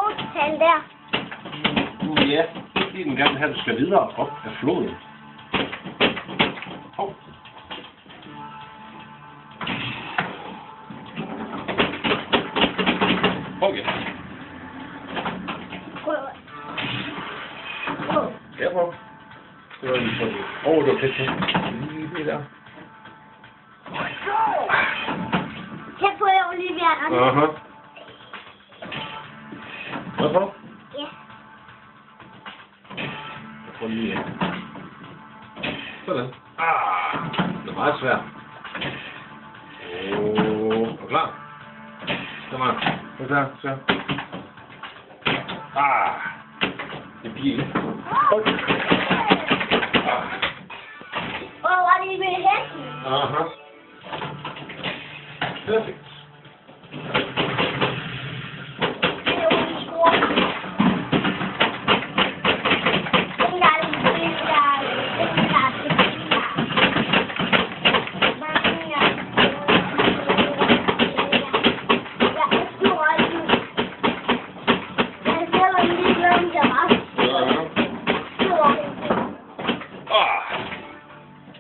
hovedtal der. Ja, det er den gerne her, du skal videre op af floden. Hov. Okay. Derfor. Det var lige for det. Det var fedt. Lige der. Tæt på Olivia. Aha. Hvorfor? Ja. Jeg tror lige ind. Sådan. Det er meget svært. Er du klar? Kom on. Så. Det bliver ikke. Hvor var det med hesten? Aha. Perfekt.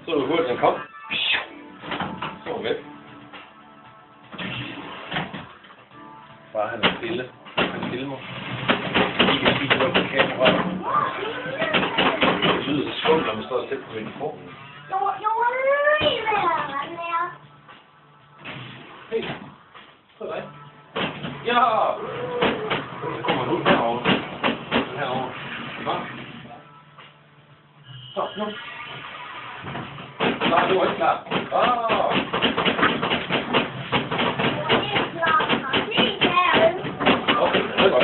Så er du hurtigt, den kom. Så er du væk. Bare han er stille. Han filmer. I kan sige noget på kameraet. Det lyder så skumt, når man står tæt på mikrofonen. Hey, så dig. Ja! Så kommer han ud herovre. Herovre. Hva? Så, nu. Nej, du er ikke klar. Okay, det er godt.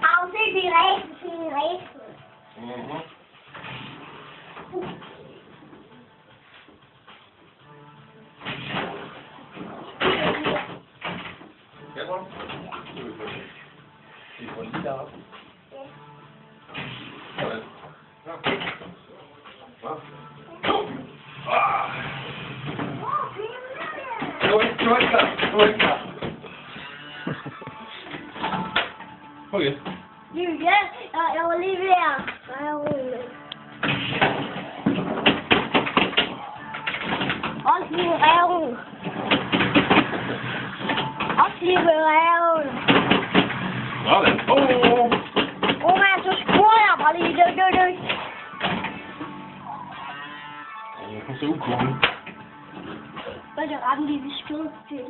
Har du set de ræsen til en ræsen? Mhm. Ja, så. Vi får lige deroppe. Sådan. Ja. Du er ikke klar. Okay. Ja, jeg var lige ved at... Også lige reven. Sådan. Man, så skruer jeg bare lige. Jeg kan se ukuglen. Hvad er det ret lige, vi skød til?